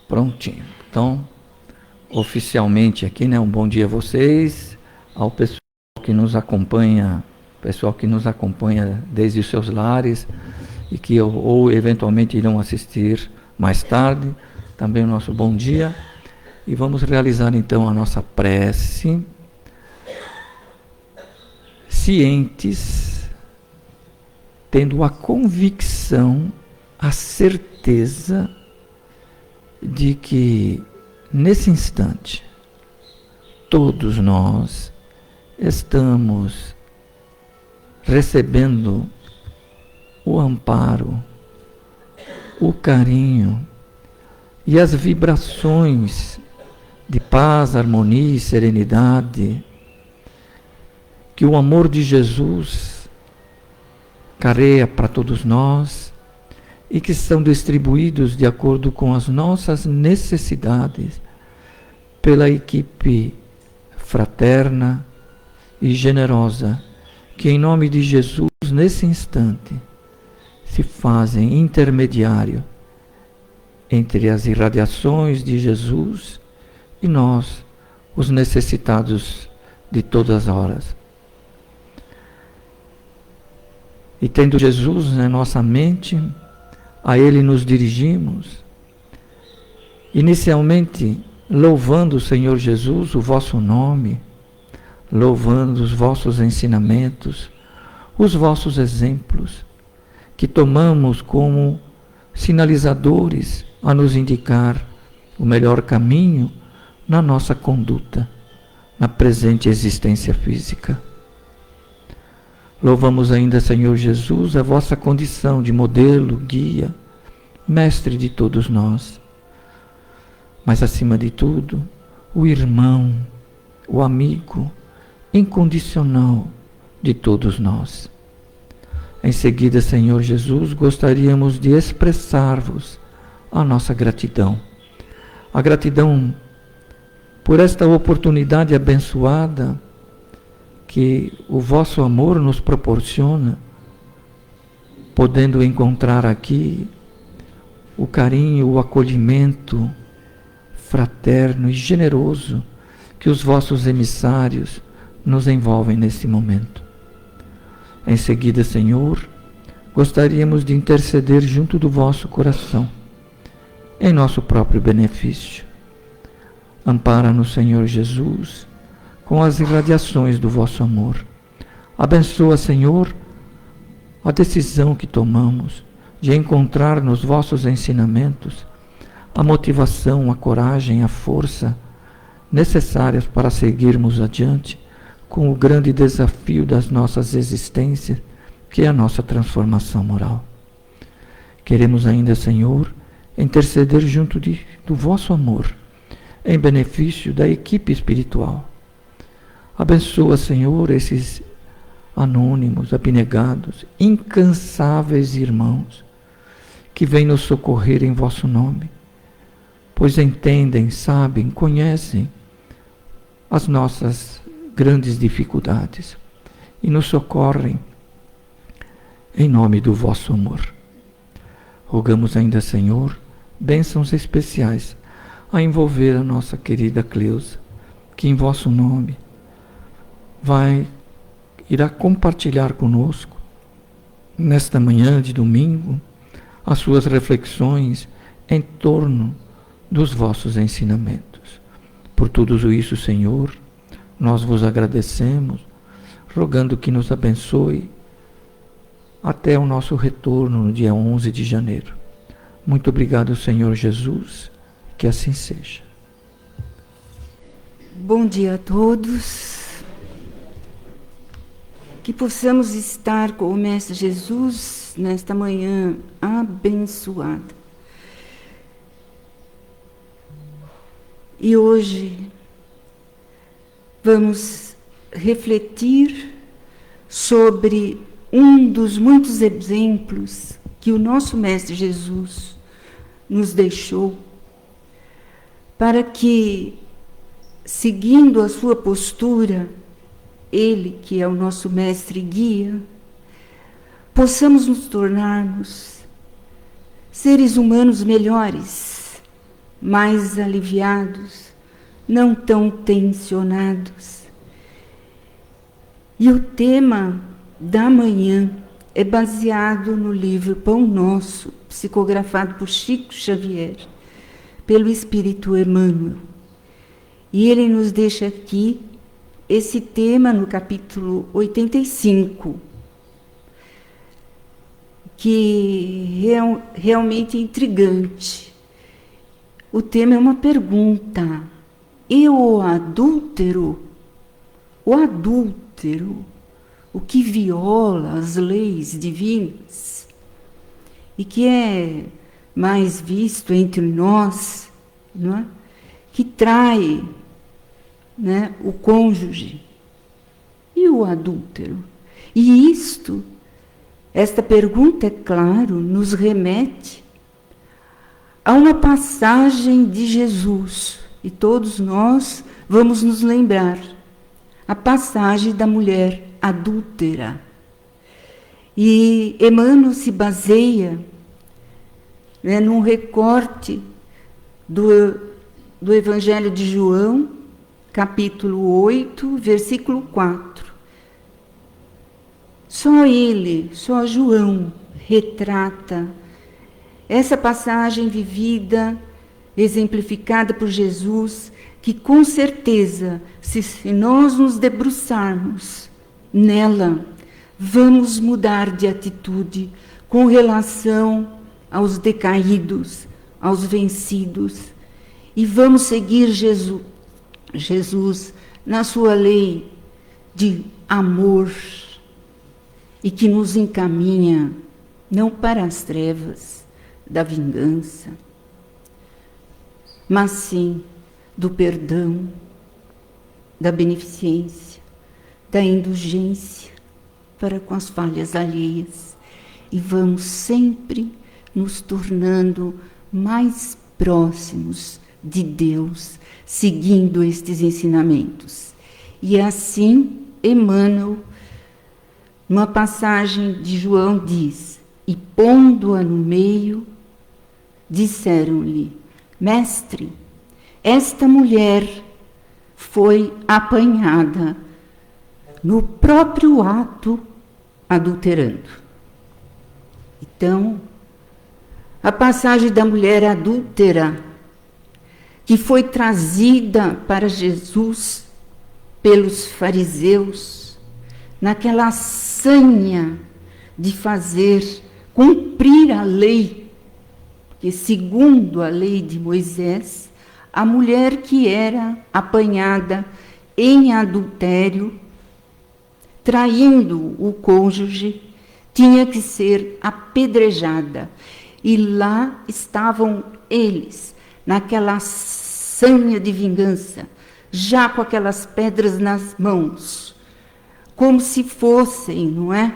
Prontinho. Então, oficialmente aqui, né? Um bom dia a vocês, ao pessoal que nos acompanha, desde os seus lares e que ou eventualmente irão assistir mais tarde. Também o nosso bom dia. E vamos realizar então a nossa prece, cientes, tendo a convicção, a certeza de que nesse instante todos nós estamos recebendo o amparo, o carinho e as vibrações de paz, harmonia e serenidade que o amor de Jesus carrega para todos nós e que são distribuídos de acordo com as nossas necessidades pela equipe fraterna e generosa que, em nome de Jesus, nesse instante, se fazem intermediário entre as irradiações de Jesus e nós, os necessitados de todas as horas. E tendo Jesus na nossa mente, a Ele nos dirigimos, inicialmente louvando o Senhor Jesus, o vosso nome, louvando os vossos ensinamentos, os vossos exemplos, que tomamos como sinalizadores a nos indicar o melhor caminho na nossa conduta, na presente existência física. Louvamos ainda, Senhor Jesus, a vossa condição de modelo, guia, mestre de todos nós. Mas, acima de tudo, o irmão, o amigo incondicional de todos nós. Em seguida, Senhor Jesus, gostaríamos de expressar-vos a nossa gratidão. A gratidão por esta oportunidade abençoada que o vosso amor nos proporciona, podendo encontrar aqui o carinho, o acolhimento fraterno e generoso que os vossos emissários nos envolvem nesse momento. Em seguida, Senhor, gostaríamos de interceder junto do vosso coração, em nosso próprio benefício. Ampara-nos, Senhor Jesus, com as irradiações do vosso amor. Abençoa, Senhor, a decisão que tomamos de encontrar nos vossos ensinamentos a motivação, a coragem, a força necessárias para seguirmos adiante com o grande desafio das nossas existências, que é a nossa transformação moral. Queremos ainda, Senhor, interceder junto do vosso amor, em benefício da equipe espiritual. Abençoa, Senhor, esses anônimos, abnegados, incansáveis irmãos, que vêm nos socorrer em vosso nome, pois entendem, sabem, conhecem as nossas grandes dificuldades e nos socorrem em nome do vosso amor. Rogamos ainda, Senhor, bênçãos especiais a envolver a nossa querida Cleusa, que em vosso nome irá compartilhar conosco, nesta manhã de domingo, as suas reflexões em torno dos vossos ensinamentos. Por tudo isso, Senhor, nós vos agradecemos, rogando que nos abençoe até o nosso retorno no dia 11 de janeiro. Muito obrigado, Senhor Jesus, que assim seja. Bom dia a todos. Que possamos estar com o Mestre Jesus nesta manhã abençoada. E hoje vamos refletir sobre um dos muitos exemplos que o nosso Mestre Jesus nos deixou, para que, seguindo a sua postura, Ele, que é o nosso mestre e guia, possamos nos tornarmos seres humanos melhores, mais aliviados, não tão tensionados. E o tema da manhã é baseado no livro Pão Nosso, psicografado por Chico Xavier, pelo Espírito Emmanuel. E ele nos deixa aqui esse tema no capítulo 85, que é realmente intrigante. O tema é uma pergunta. E o adúltero, o que viola as leis divinas e que é mais visto entre nós, não é? Que trai, né, o cônjuge, e o adúltero. E esta pergunta, é claro, nos remete a uma passagem de Jesus, e todos nós vamos nos lembrar, a passagem da mulher adúltera. E Emmanuel se baseia, né, num recorte do Evangelho de João, capítulo 8, versículo 4. Só João retrata essa passagem vivida, exemplificada por Jesus, que com certeza, se nós nos debruçarmos nela, vamos mudar de atitude com relação aos decaídos, aos vencidos, e vamos seguir Jesus na sua lei de amor, e que nos encaminha não para as trevas da vingança, mas sim do perdão, da beneficência, da indulgência para com as falhas alheias, e vamos sempre nos tornando mais próximos de Deus, seguindo estes ensinamentos. E assim, Emmanuel, numa passagem de João, diz: e pondo-a no meio, disseram-lhe: Mestre, esta mulher foi apanhada no próprio ato adulterando. Então, a passagem da mulher adúltera, que foi trazida para Jesus pelos fariseus, naquela sanha de cumprir a lei, porque segundo a lei de Moisés, a mulher que era apanhada em adultério, traindo o cônjuge, tinha que ser apedrejada. E lá estavam eles, naquela sanha de vingança, já com aquelas pedras nas mãos, como se fossem, não é?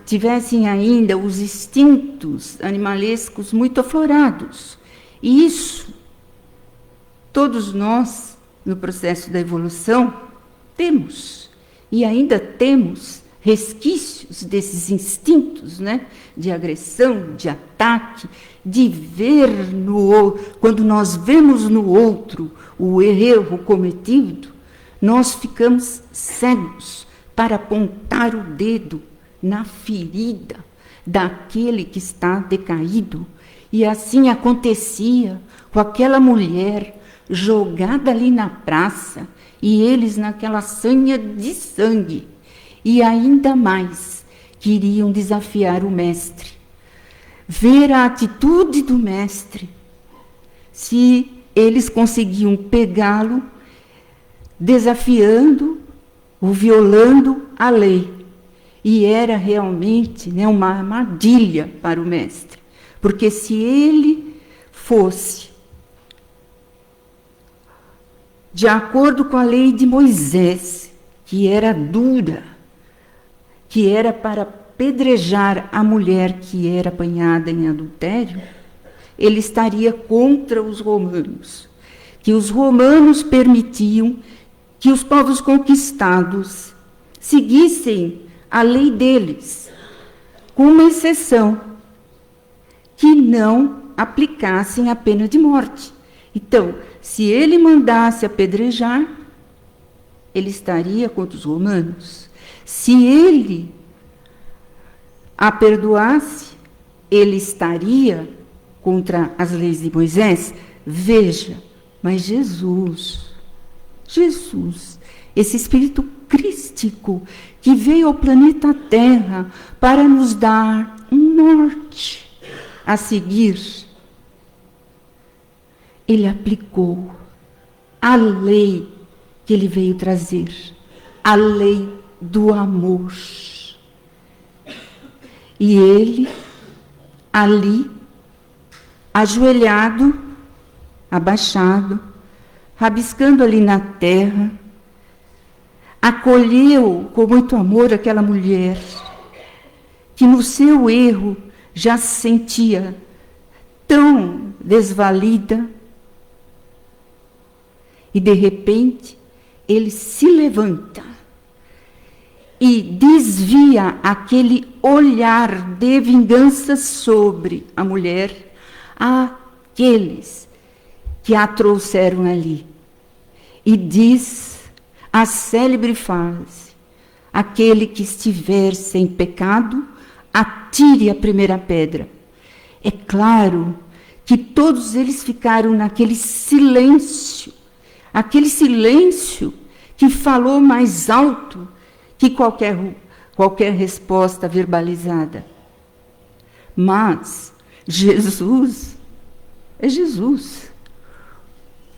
Tivessem ainda os instintos animalescos muito aflorados. E isso, todos nós, no processo da evolução, temos. E ainda temos resquícios desses instintos, né? De agressão, de ataque, de ver quando nós vemos no outro o erro cometido, nós ficamos cegos para apontar o dedo na ferida daquele que está decaído. E assim acontecia com aquela mulher jogada ali na praça, e eles naquela sanha de sangue, e ainda mais queriam desafiar o mestre, ver a atitude do mestre, se eles conseguiam pegá-lo desafiando, ou violando a lei. E era realmente, né, uma armadilha para o mestre, porque se ele fosse de acordo com a lei de Moisés, que era dura, que era para apedrejar a mulher que era apanhada em adultério, ele estaria contra os romanos, que os romanos permitiam que os povos conquistados seguissem a lei deles, com uma exceção, que não aplicassem a pena de morte. Então, se ele mandasse apedrejar, ele estaria contra os romanos. Se ele a perdoasse, ele estaria contra as leis de Moisés. Veja, mas Jesus, esse Espírito crístico que veio ao planeta Terra para nos dar um norte a seguir, ele aplicou a lei que ele veio trazer, a lei do amor. E ele, ali, ajoelhado, abaixado, rabiscando ali na terra, acolheu com muito amor aquela mulher que no seu erro já se sentia tão desvalida. E de repente ele se levanta e desvia aquele olhar de vingança sobre a mulher àqueles que a trouxeram ali. E diz a célebre frase: aquele que estiver sem pecado, atire a primeira pedra. É claro que todos eles ficaram naquele silêncio, aquele silêncio que falou mais alto que qualquer resposta verbalizada. Mas Jesus é Jesus,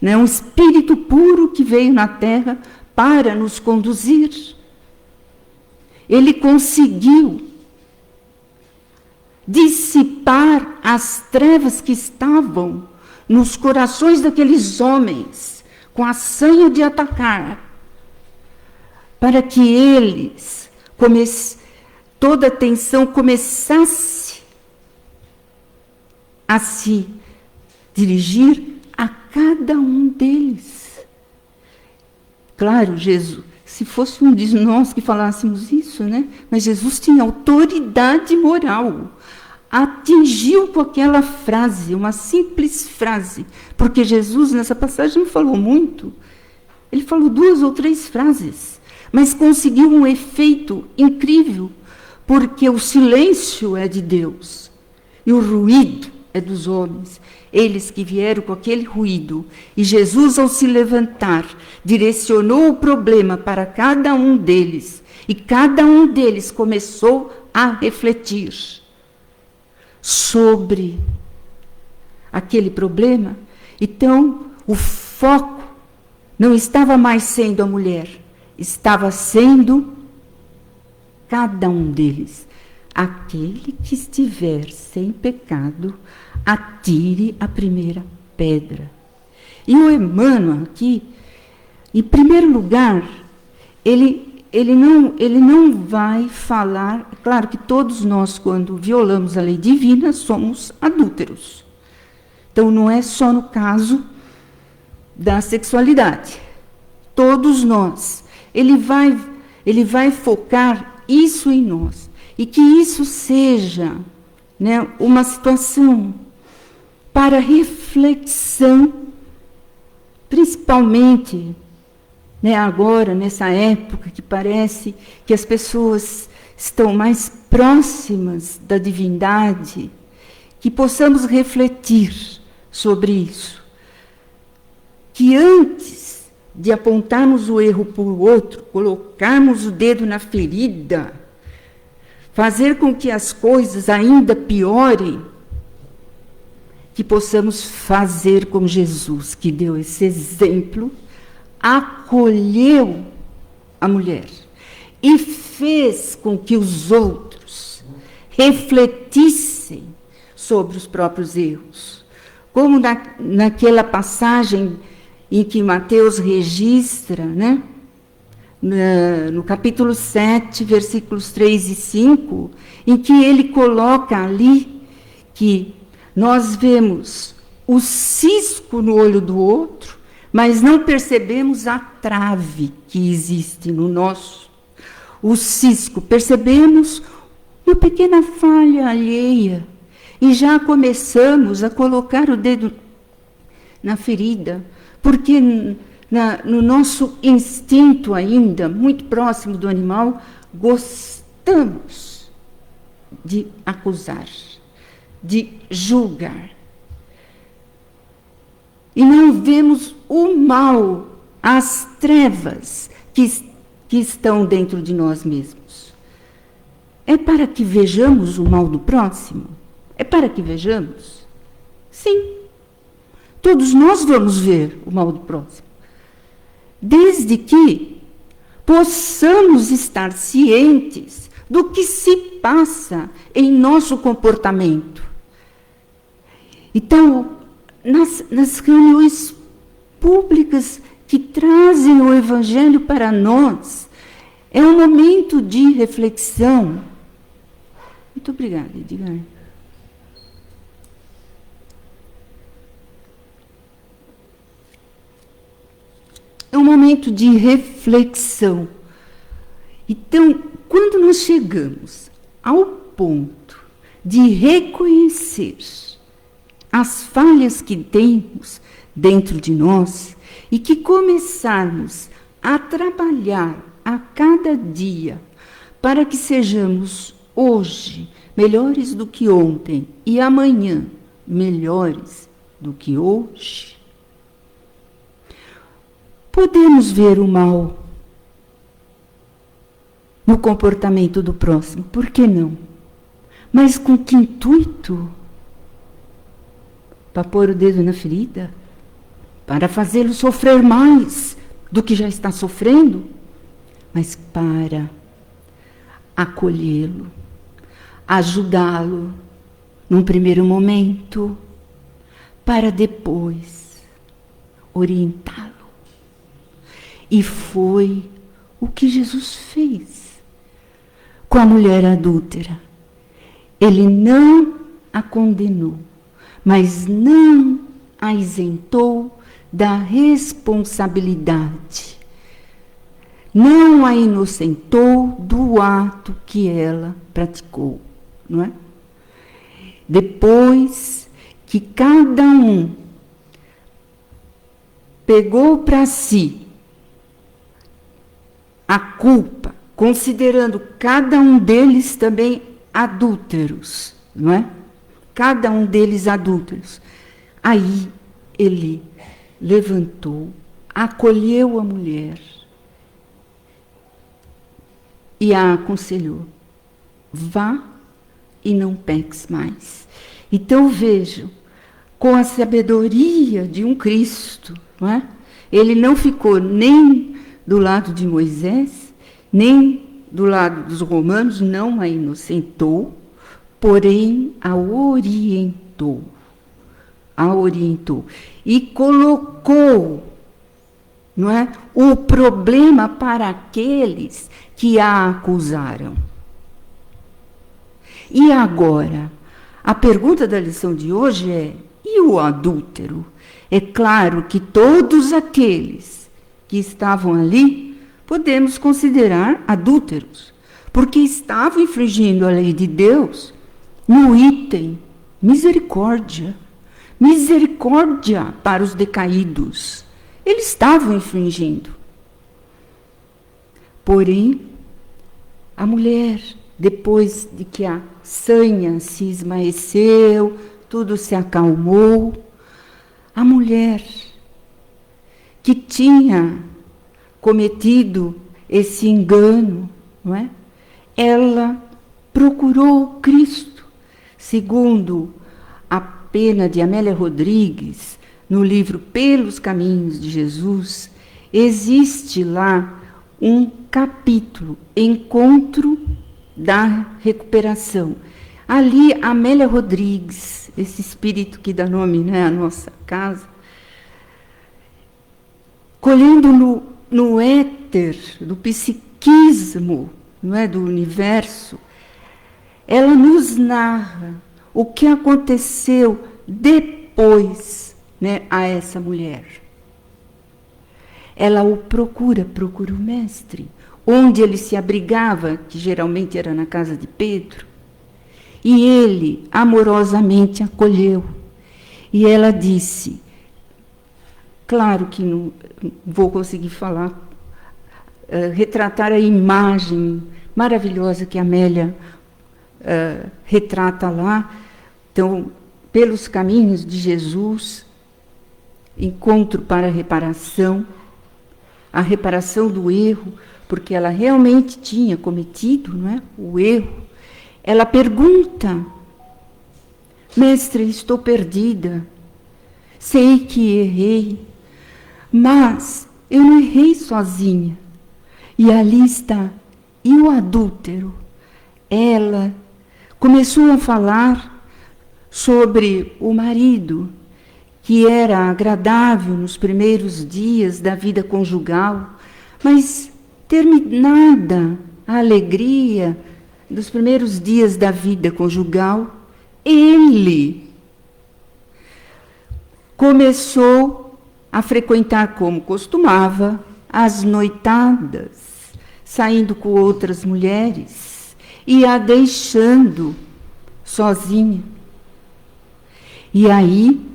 né? Um espírito puro que veio na terra para nos conduzir. Ele conseguiu dissipar as trevas que estavam nos corações daqueles homens, com a sanha de atacar, para que eles, toda a atenção começasse a se dirigir a cada um deles. Claro, Jesus, se fosse um de nós que falássemos isso, né? Mas Jesus tinha autoridade moral. Atingiu com aquela frase, uma simples frase, porque Jesus nessa passagem não falou muito, ele falou 2 ou 3 frases, mas conseguiu um efeito incrível, porque o silêncio é de Deus e o ruído é dos homens, eles que vieram com aquele ruído, e Jesus, ao se levantar, direcionou o problema para cada um deles, e cada um deles começou a refletir sobre aquele problema. Então, o foco não estava mais sendo a mulher, estava sendo cada um deles. Aquele que estiver sem pecado, atire a primeira pedra. E o Emmanuel aqui, em primeiro lugar, ele não vai falar. Claro que todos nós, quando violamos a lei divina, somos adúlteros. Então, não é só no caso da sexualidade. Todos nós. Ele vai focar isso em nós. E que isso seja, né, uma situação para reflexão, principalmente, né, agora, nessa época que parece que as pessoas estão mais próximas da divindade, que possamos refletir sobre isso. Que antes de apontarmos o erro para o outro, colocarmos o dedo na ferida, fazer com que as coisas ainda piorem, que possamos fazer como Jesus, que deu esse exemplo, acolheu a mulher e fez com que os outros refletissem sobre os próprios erros. Como naquela passagem em que Mateus registra, né? No capítulo 7, versículos 3 e 5, em que ele coloca ali que nós vemos o cisco no olho do outro, mas não percebemos a trave que existe no nosso. O cisco, percebemos uma pequena falha alheia. e já começamos a colocar o dedo na ferida, porque no nosso instinto ainda, muito próximo do animal, gostamos de acusar, de julgar. E não vemos o mal, as trevas que estão dentro de nós mesmos. É para que vejamos o mal do próximo? É para que vejamos? Sim. Todos nós vamos ver o mal do próximo. Desde que possamos estar cientes do que se passa em nosso comportamento. Então, nas reuniões públicas que trazem o Evangelho para nós, é um momento de reflexão. Muito obrigada, Edgar. É um momento de reflexão. Então, quando nós chegamos ao ponto de reconhecer as falhas que temos dentro de nós e que começarmos a trabalhar a cada dia para que sejamos hoje melhores do que ontem e amanhã melhores do que hoje, podemos ver o mal no comportamento do próximo, por que não? Mas com que intuito? Para pôr o dedo na ferida? Para fazê-lo sofrer mais do que já está sofrendo? Mas para acolhê-lo, ajudá-lo num primeiro momento, para depois orientá-lo. E foi o que Jesus fez com a mulher adúltera. Ele não a condenou, mas não a isentou da responsabilidade. Não a inocentou do ato que ela praticou, não é? Depois que cada um pegou para si a culpa, considerando cada um deles também adúlteros, não é? Cada um deles adúlteros. Aí ele levantou, acolheu a mulher e a aconselhou: vá e não peques mais. Então vejam, com a sabedoria de um Cristo, não é? Ele não ficou nem do lado de Moisés, nem do lado dos romanos, não a inocentou, porém a orientou. A orientou. E colocou, não é, o problema para aqueles que a acusaram. E agora, a pergunta da lição de hoje é: e o adúltero? É claro que todos aqueles que estavam ali podemos considerar adúlteros, porque estavam infringindo a lei de Deus no item misericórdia. Misericórdia para os decaídos. Eles estavam infringindo. Porém, a mulher, depois de que a sanha se esmaeceu, tudo se acalmou, a mulher que tinha cometido esse engano, não é? Ela procurou Cristo, segundo a pena de Amélia Rodrigues, no livro Pelos Caminhos de Jesus, existe lá um capítulo, Encontro da Recuperação. Ali, Amélia Rodrigues, esse espírito que dá nome, né, à nossa casa, colhendo no éter do psiquismo, não é, do universo, ela nos narra o que aconteceu depois, né, a essa mulher. Ela o procura o mestre, onde ele se abrigava, que geralmente era na casa de Pedro, e ele amorosamente acolheu. E ela disse, claro que não vou conseguir falar, retratar a imagem maravilhosa que a Amélia retrata lá. Então, pelos caminhos de Jesus, encontro para a reparação do erro, porque ela realmente tinha cometido, não é, o erro. Ela pergunta, mestre, estou perdida, sei que errei, mas eu não errei sozinha. E ali está, e o adúltero? Ela começou a falar sobre o marido, que era agradável nos primeiros dias da vida conjugal, mas terminada a alegria dos primeiros dias da vida conjugal, ele começou a frequentar como costumava as noitadas, saindo com outras mulheres e a deixando sozinha. E aí,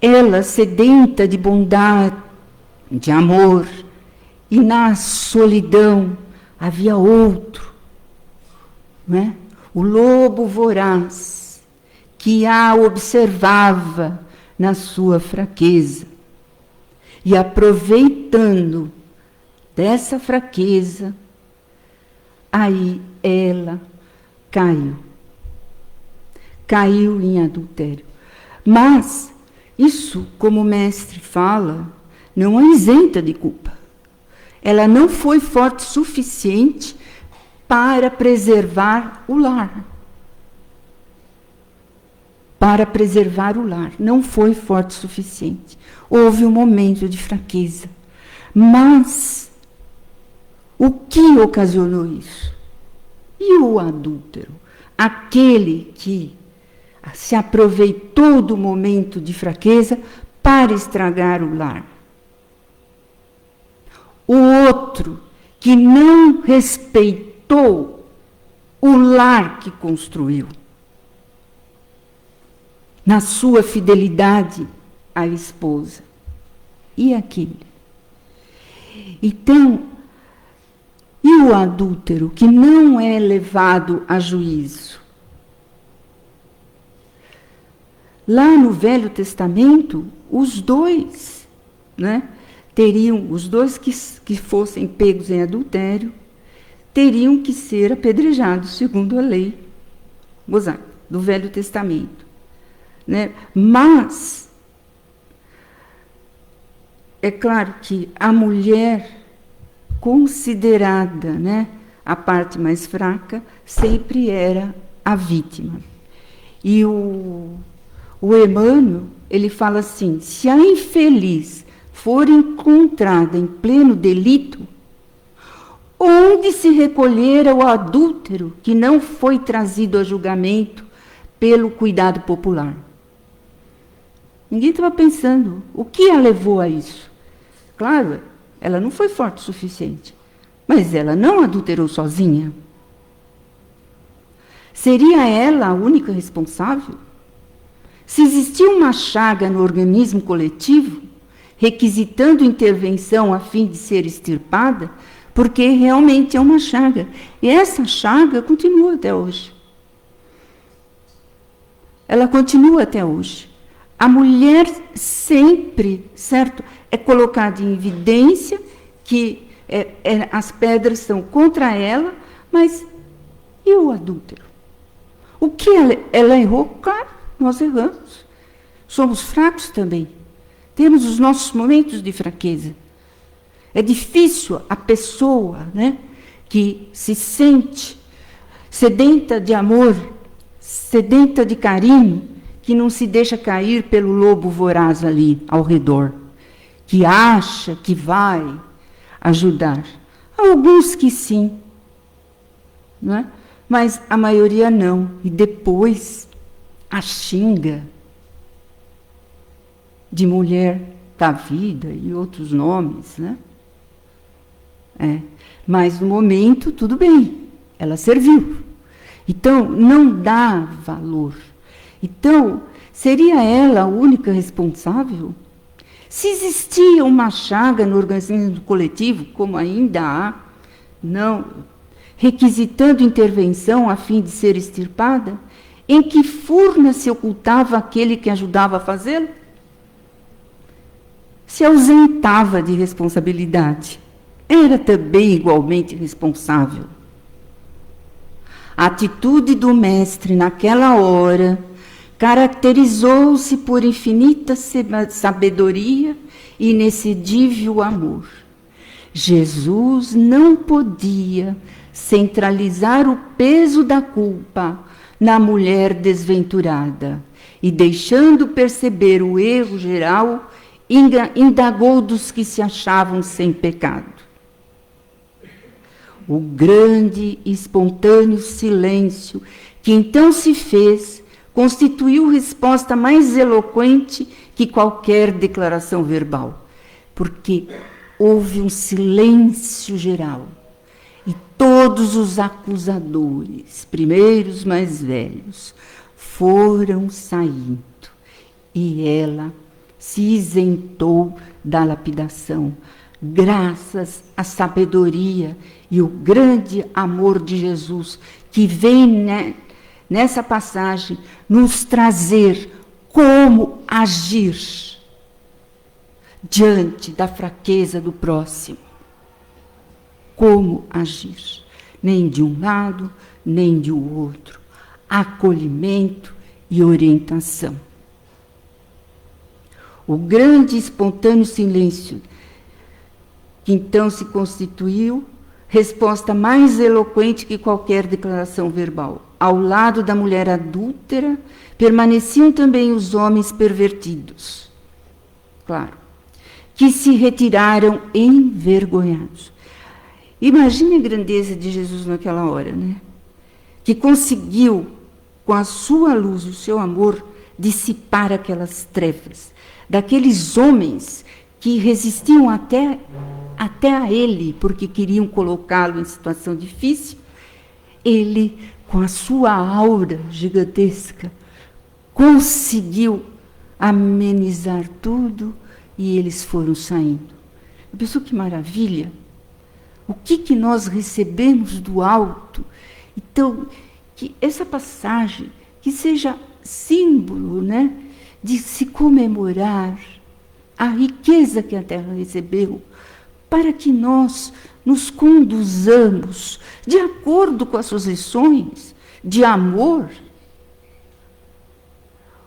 ela, sedenta de bondade, de amor, e na solidão havia outro, não é? O lobo voraz, que a observava na sua fraqueza. E aproveitando dessa fraqueza, aí ela caiu. Caiu em adultério. Mas isso, como o mestre fala, não a isenta de culpa. Ela não foi forte o suficiente para preservar o lar. Para preservar o lar. Não foi forte o suficiente. Houve um momento de fraqueza. Mas o que ocasionou isso? E o adúltero? Aquele que se aproveitou do momento de fraqueza para estragar o lar. O outro que não respeitou o lar que construiu, na sua fidelidade à esposa. E aquele? Então, e o adúltero que não é levado a juízo? Lá no Velho Testamento, os dois, né, teriam, os dois que fossem pegos em adultério, teriam que ser apedrejados, segundo a lei mosaica, do Velho Testamento. Né? Mas, é claro que a mulher considerada, né, a parte mais fraca, sempre era a vítima. E o Emmanuel, ele fala assim, se a infeliz for encontrada em pleno delito, onde se recolhera o adúltero que não foi trazido a julgamento pelo cuidado popular? Ninguém estava pensando o que a levou a isso. Claro, ela não foi forte o suficiente, mas ela não adulterou sozinha. Seria ela a única responsável? Se existia uma chaga no organismo coletivo, requisitando intervenção a fim de ser extirpada, porque realmente é uma chaga. E essa chaga continua até hoje. Ela continua até hoje. A mulher sempre, certo, é colocada em evidência que as pedras são contra ela, mas e o adúltero? O que ela errou? Claro, nós erramos. Somos fracos também. Temos os nossos momentos de fraqueza. É difícil a pessoa, né, que se sente sedenta de amor, sedenta de carinho, que não se deixa cair pelo lobo voraz ali ao redor, que acha que vai ajudar. Há alguns que sim, não é? Mas a maioria não. E depois a xinga de mulher da vida e outros nomes, né? Mas no momento, tudo bem, ela serviu. Então, não dá valor. Então, seria ela a única responsável? Se existia uma chaga no organismo coletivo, como ainda há, não, requisitando intervenção a fim de ser extirpada, em que furna se ocultava aquele que ajudava a fazê-lo? Se ausentava de responsabilidade. Era também igualmente responsável. A atitude do mestre naquela hora caracterizou-se por infinita sabedoria e inexcedível amor. Jesus não podia centralizar o peso da culpa na mulher desventurada e, deixando perceber o erro geral, indagou dos que se achavam sem pecado. O grande e espontâneo silêncio que então se fez constituiu resposta mais eloquente que qualquer declaração verbal, porque houve um silêncio geral e todos os acusadores, primeiros mais velhos, foram saindo e ela se isentou da lapidação, graças à sabedoria e o grande amor de Jesus, que vem nessa passagem nos trazer como agir diante da fraqueza do próximo. Como agir, nem de um lado, nem de outro. Acolhimento e orientação. O grande e espontâneo silêncio que então se constituiu, resposta mais eloquente que qualquer declaração verbal. Ao lado da mulher adúltera, permaneciam também os homens pervertidos. Claro, que se retiraram envergonhados. Imagine a grandeza de Jesus naquela hora, né? Que conseguiu, com a sua luz, o seu amor, dissipar aquelas trevas, daqueles homens que resistiam até a ele, porque queriam colocá-lo em situação difícil. Ele, com a sua aura gigantesca, conseguiu amenizar tudo e eles foram saindo. Pensou que maravilha? O que nós recebemos do alto? Então, que essa passagem que seja símbolo, né, de se comemorar a riqueza que a terra recebeu, para que nós nos conduzamos de acordo com as suas lições de amor.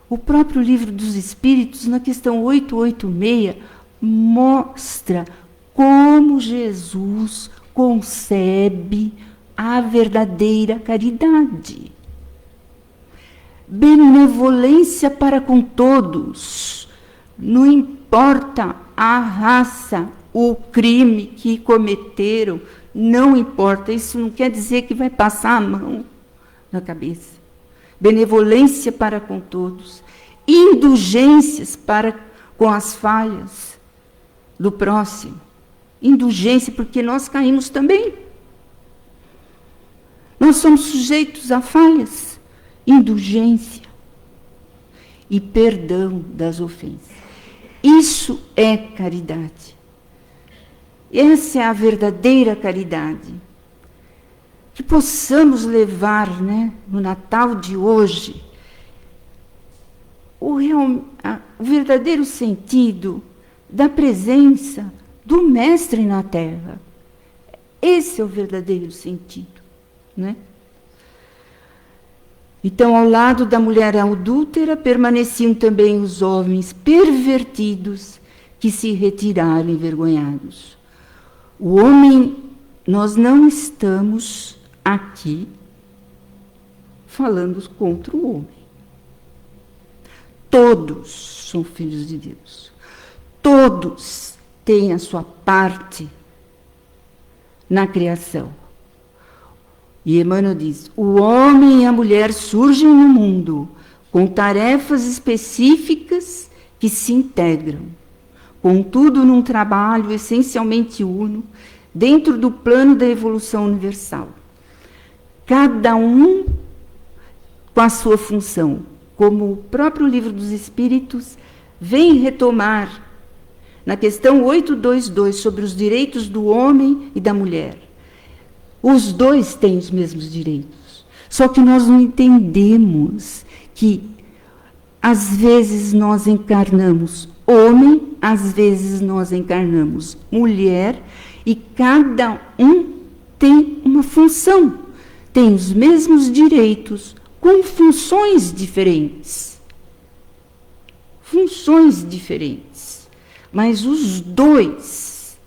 O próprio Livro dos Espíritos, na questão 886, mostra como Jesus concebe a verdadeira caridade. Benevolência para com todos, não importa a raça, o crime que cometeram, não importa, isso não quer dizer que vai passar a mão na cabeça. Benevolência para com todos, indulgências para com as falhas do próximo. Indulgência, porque nós caímos também. Nós somos sujeitos a falhas. Indulgência e perdão das ofensas. Isso é caridade. Essa é a verdadeira caridade. Que possamos levar, né, no Natal de hoje, o verdadeiro sentido da presença do Mestre na Terra. Esse é o verdadeiro sentido, né? Então, ao lado da mulher adúltera, permaneciam também os homens pervertidos que se retiraram envergonhados. O homem, nós não estamos aqui falando contra o homem. Todos são filhos de Deus. Todos têm a sua parte na criação. E Emmanuel diz, o homem e a mulher surgem no mundo com tarefas específicas que se integram, contudo num trabalho essencialmente uno, dentro do plano da evolução universal. Cada um com a sua função, como o próprio Livro dos Espíritos vem retomar na questão 822 sobre os direitos do homem e da mulher. Os dois têm os mesmos direitos, só que nós não entendemos que às vezes nós encarnamos homem, às vezes nós encarnamos mulher, e cada um tem uma função, tem os mesmos direitos, com funções diferentes. Funções diferentes. Mas os dois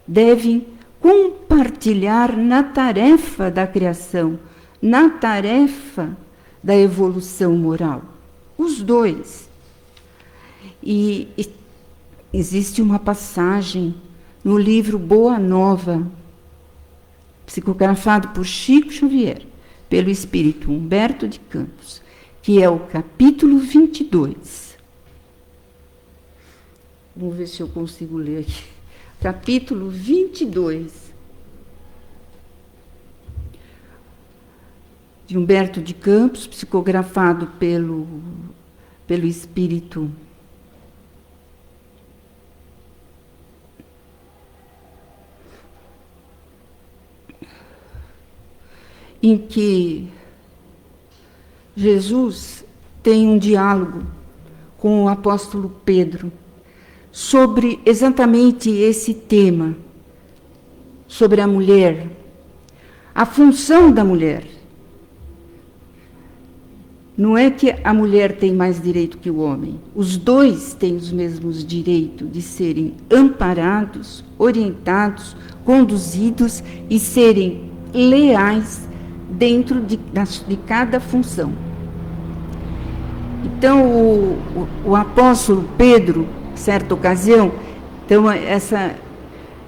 devem compartilhar na tarefa da criação, na tarefa da evolução moral. Os dois. E existe uma passagem no livro Boa Nova, psicografado por Chico Xavier, pelo espírito Humberto de Campos, que é o capítulo 22. Vamos ver se eu consigo ler aqui. Capítulo 22. De Humberto de Campos, psicografado pelo espírito em que Jesus tem um diálogo com o apóstolo Pedro sobre exatamente esse tema, sobre a mulher, a função da mulher. Não é que a mulher tem mais direito que o homem, os dois têm os mesmos direitos de serem amparados, orientados, conduzidos e serem leais dentro de cada função. Então, o apóstolo Pedro, certa ocasião, então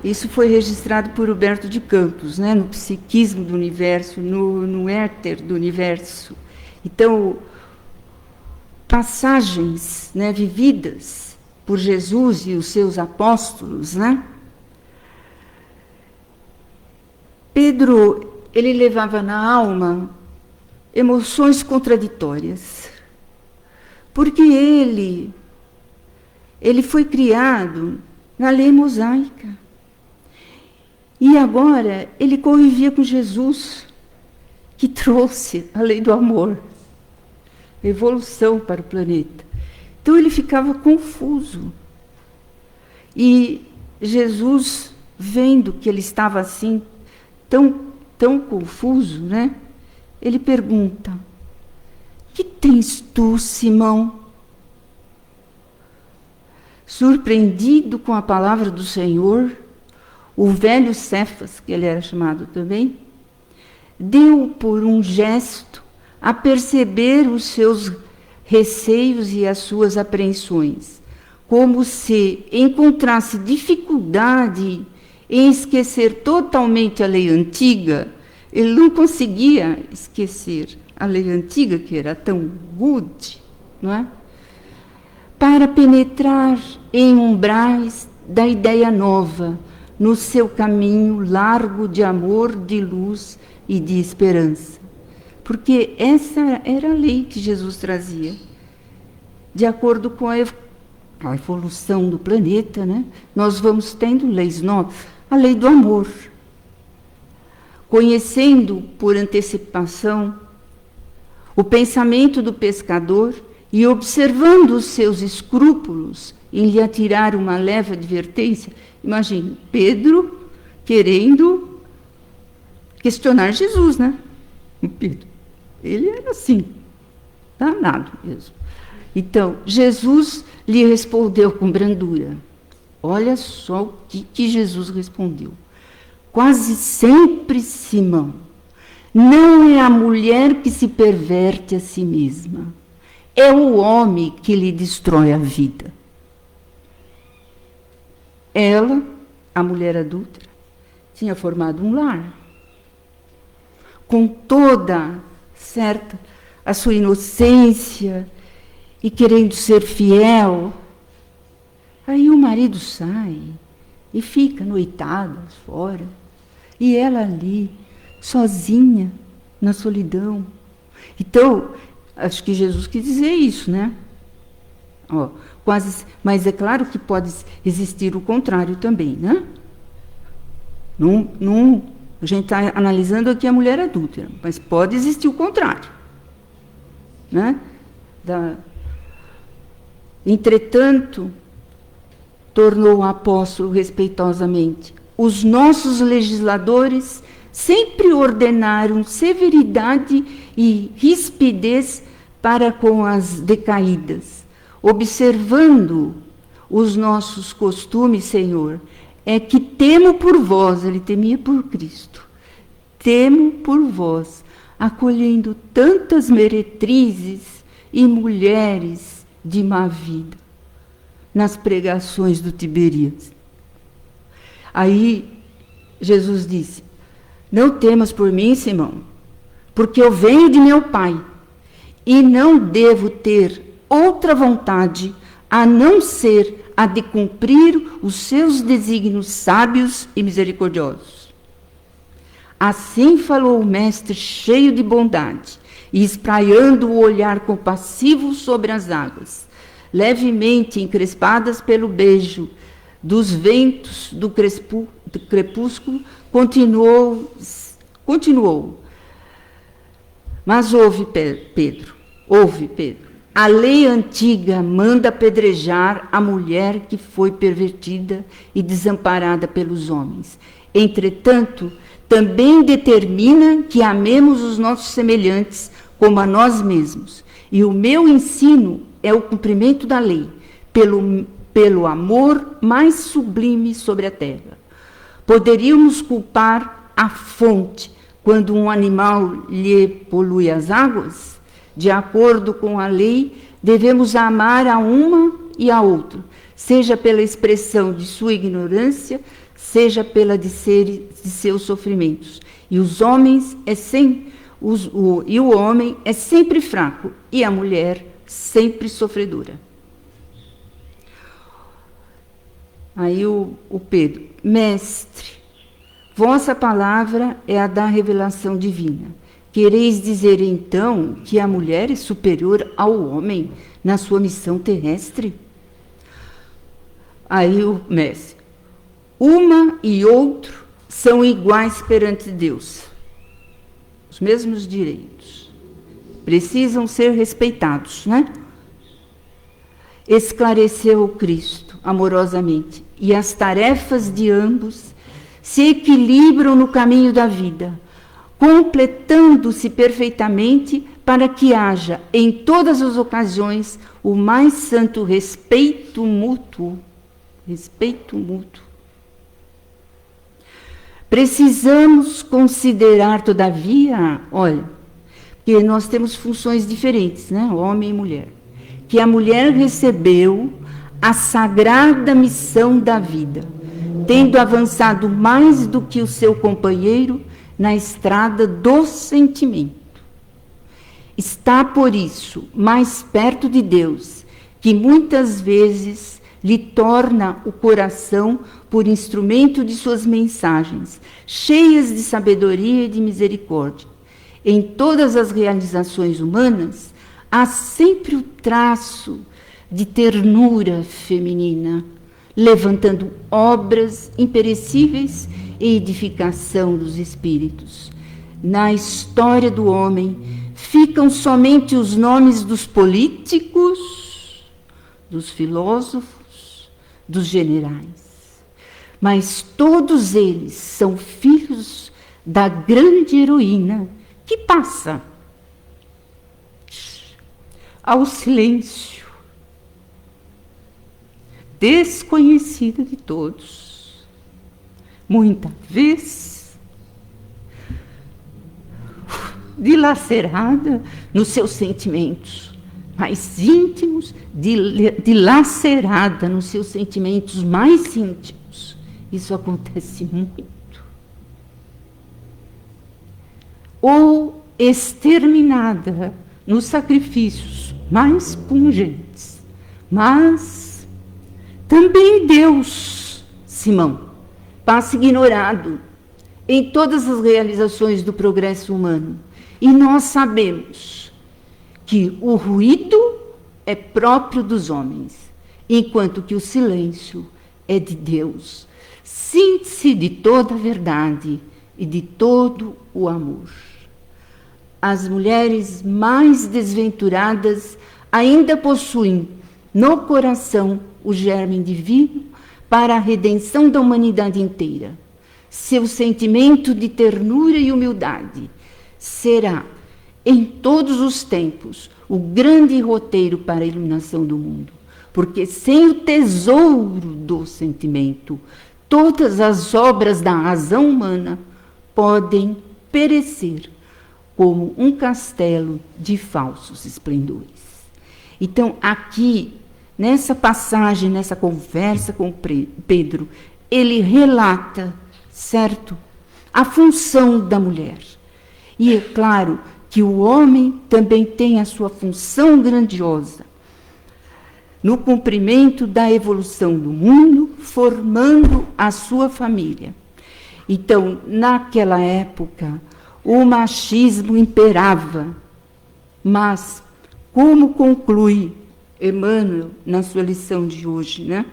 isso foi registrado por Humberto de Campos, né, no Psiquismo do Universo, no Éter do Universo. Então, passagens, né, vividas por Jesus e os seus apóstolos, né? Pedro, ele levava na alma emoções contraditórias, porque ele foi criado na lei mosaica. E agora ele convivia com Jesus, que trouxe a lei do amor, evolução para o planeta. Então ele ficava confuso. E Jesus, vendo que ele estava assim, tão confuso, né? Ele pergunta: que tens tu, Simão? Surpreendido com a palavra do Senhor, o velho Cefas, que ele era chamado também, deu por um gesto a perceber os seus receios e as suas apreensões, como se encontrasse dificuldade em esquecer totalmente a lei antiga. Ele não conseguia esquecer a lei antiga, que era tão rude, não é? Para penetrar em umbrais da ideia nova, no seu caminho largo de amor, de luz e de esperança. Porque essa era a lei que Jesus trazia. De acordo com a evolução do planeta, né? Nós vamos tendo leis novas. A lei do amor. Conhecendo por antecipação o pensamento do pescador e observando os seus escrúpulos em lhe atirar uma leve advertência. Imagine, Pedro querendo questionar Jesus, né? Pedro, ele era assim, danado mesmo. Então, Jesus lhe respondeu com brandura. Olha só o que Jesus respondeu. Quase sempre, Simão, não é a mulher que se perverte a si mesma, é o homem que lhe destrói a vida. Ela, a mulher adúltera, tinha formado um lar, com toda certa a sua inocência e querendo ser fiel. Aí o marido sai e fica noitada fora, e ela ali, sozinha, na solidão. Então, acho que Jesus quis dizer isso, né? Ó, quase, mas é claro que pode existir o contrário também, né? A gente está analisando aqui a mulher adúltera, mas pode existir o contrário, né? Entretanto, tornou o apóstolo respeitosamente, os nossos legisladores sempre ordenaram severidade e rispidez para com as decaídas. Observando os nossos costumes, Senhor, é que temo por vós, ele temia por Cristo, temo por vós, acolhendo tantas meretrizes e mulheres de má vida, nas pregações do Tiberíades. Aí Jesus disse, não temas por mim, Simão, porque eu venho de meu Pai, e não devo ter outra vontade, a não ser a de cumprir os seus desígnios sábios e misericordiosos. Assim falou o mestre cheio de bondade, e espraiando o olhar compassivo sobre as águas, levemente encrespadas pelo beijo dos ventos do crepúsculo, continuou. Mas ouve, Pedro, a lei antiga manda apedrejar a mulher que foi pervertida e desamparada pelos homens. Entretanto, também determina que amemos os nossos semelhantes como a nós mesmos. E o meu ensino é o cumprimento da lei, pelo amor mais sublime sobre a terra. Poderíamos culpar a fonte quando um animal lhe polui as águas? De acordo com a lei, devemos amar a uma e a outra, seja pela expressão de sua ignorância, seja pela de seus sofrimentos. E o homem é sempre fraco, e a mulher sempre sofredora. Aí o Pedro, mestre, vossa palavra é a da revelação divina. Quereis dizer, então, que a mulher é superior ao homem na sua missão terrestre? Aí o mestre, uma e outro são iguais perante Deus. Os mesmos direitos. Precisam ser respeitados, né? Esclareceu o Cristo amorosamente, e as tarefas de ambos se equilibram no caminho da vida, completando-se perfeitamente para que haja, em todas as ocasiões, o mais santo respeito mútuo. Respeito mútuo. Precisamos considerar, todavia, olha, que nós temos funções diferentes, né? Homem e mulher. Que a mulher recebeu a sagrada missão da vida, tendo avançado mais do que o seu companheiro na estrada do sentimento. Está, por isso, mais perto de Deus, que muitas vezes lhe torna o coração por instrumento de suas mensagens, cheias de sabedoria e de misericórdia. Em todas as realizações humanas, há sempre o traço de ternura feminina, levantando obras imperecíveis e edificação dos espíritos. Na história do homem, ficam somente os nomes dos políticos, dos filósofos, dos generais. Mas todos eles são filhos da grande heroína que passa ao silêncio, desconhecida de todos, muitas vezes dilacerada nos seus sentimentos mais íntimos, dilacerada nos seus sentimentos mais íntimos. Isso acontece muito. Ou exterminada nos sacrifícios mais pungentes. Mas também Deus, Simão, passa ignorado em todas as realizações do progresso humano. E nós sabemos que o ruído é próprio dos homens, enquanto que o silêncio é de Deus, síntese de toda a verdade e de todo o amor. As mulheres mais desventuradas ainda possuem no coração o germe divino para a redenção da humanidade inteira. Seu sentimento de ternura e humildade será, em todos os tempos, o grande roteiro para a iluminação do mundo. Porque sem o tesouro do sentimento, todas as obras da razão humana podem perecer como um castelo de falsos esplendores. Então, aqui, nessa passagem, nessa conversa com Pedro, ele relata, certo, a função da mulher. E é claro que o homem também tem a sua função grandiosa no cumprimento da evolução do mundo, formando a sua família. Então, naquela época, o machismo imperava, mas, como conclui Emmanuel na sua lição de hoje, né?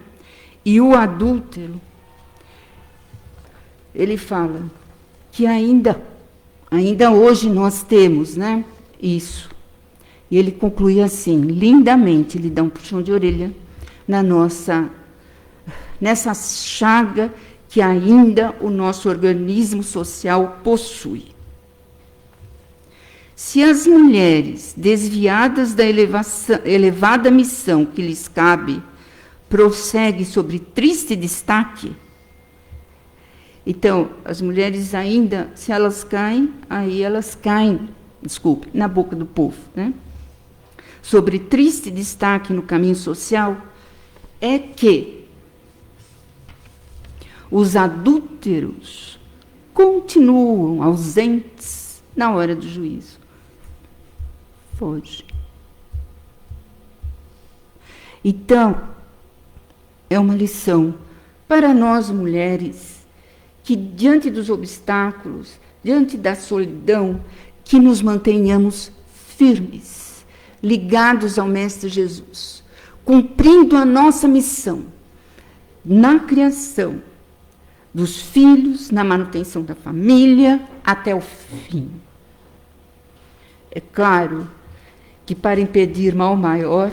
E o adúltero, ele fala que ainda hoje nós temos, né, isso. E ele conclui assim, lindamente, ele dá um puxão de orelha nessa chaga que ainda o nosso organismo social possui. Se as mulheres, desviadas da elevada missão que lhes cabe, prosseguem sobre triste destaque, então, as mulheres ainda, se elas caem, aí elas caem, desculpe, na boca do povo, né? Sobre triste destaque no caminho social, é que os adúlteros continuam ausentes na hora do juízo. Foge. Então, é uma lição para nós mulheres, que diante dos obstáculos, diante da solidão, que nos mantenhamos firmes, ligados ao Mestre Jesus, cumprindo a nossa missão na criação dos filhos, na manutenção da família, até o fim. É claro que para impedir mal maior,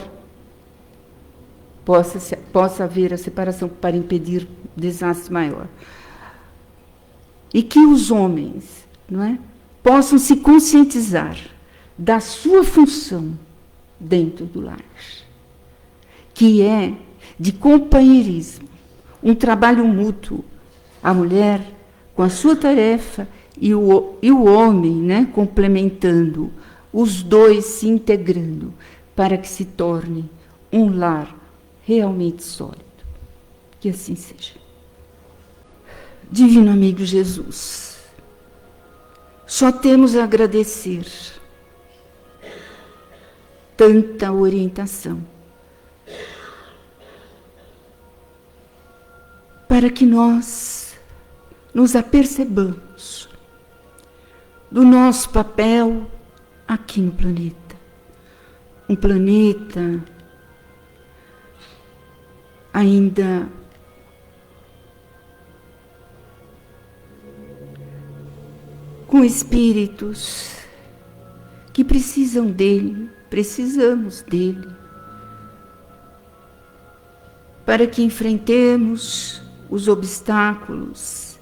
possa haver a separação, para impedir desastre maior. E que os homens, não é, possam se conscientizar da sua função dentro do lar, que é de companheirismo, um trabalho mútuo, a mulher com a sua tarefa e o homem, né, complementando, os dois se integrando, para que se torne um lar realmente sólido. Que assim seja. Divino amigo Jesus, só temos a agradecer tanta orientação, para que nós nos apercebamos do nosso papel aqui no planeta. Um planeta ainda com espíritos que precisam dele, precisamos dele, para que enfrentemos os obstáculos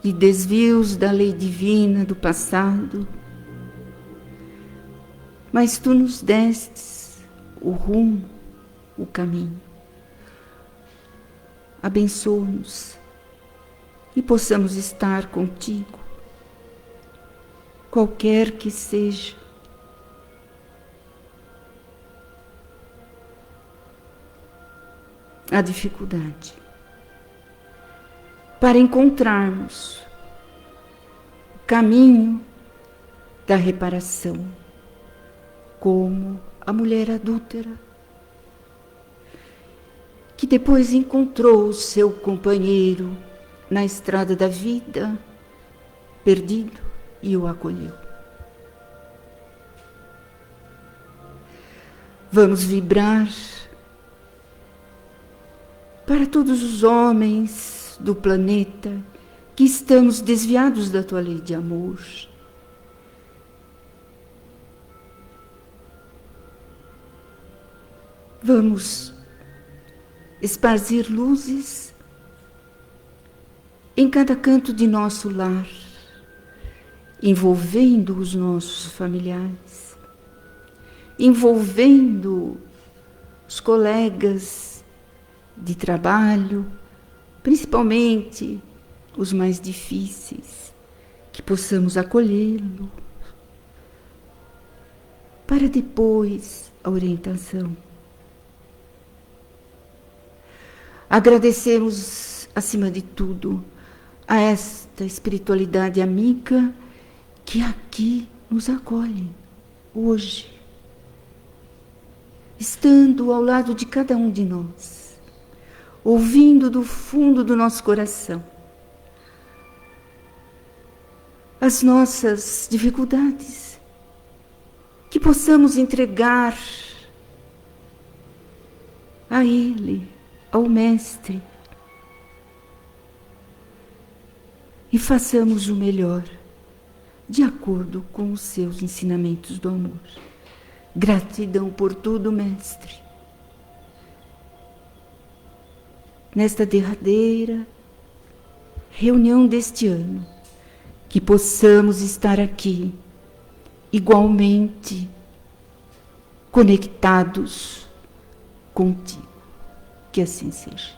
e desvios da lei divina do passado. Mas tu nos destes o rumo, o caminho. Abençoa-nos e possamos estar contigo, qualquer que seja a dificuldade, para encontrarmos o caminho da reparação, como a mulher adúltera, que depois encontrou o seu companheiro na estrada da vida, perdido, e o acolheu. Vamos vibrar para todos os homens do planeta que estamos desviados da tua lei de amor. Vamos esparzir luzes em cada canto de nosso lar, envolvendo os nossos familiares, envolvendo os colegas de trabalho, principalmente os mais difíceis, que possamos acolhê-lo, para depois a orientação. Agradecemos, acima de tudo, a esta espiritualidade amiga que aqui nos acolhe hoje, estando ao lado de cada um de nós, ouvindo do fundo do nosso coração as nossas dificuldades, que possamos entregar a Ele, ao Mestre, e façamos o melhor, de acordo com os seus ensinamentos do amor. Gratidão por tudo, Mestre. Nesta derradeira reunião deste ano, que possamos estar aqui, igualmente conectados contigo. Que assim seja.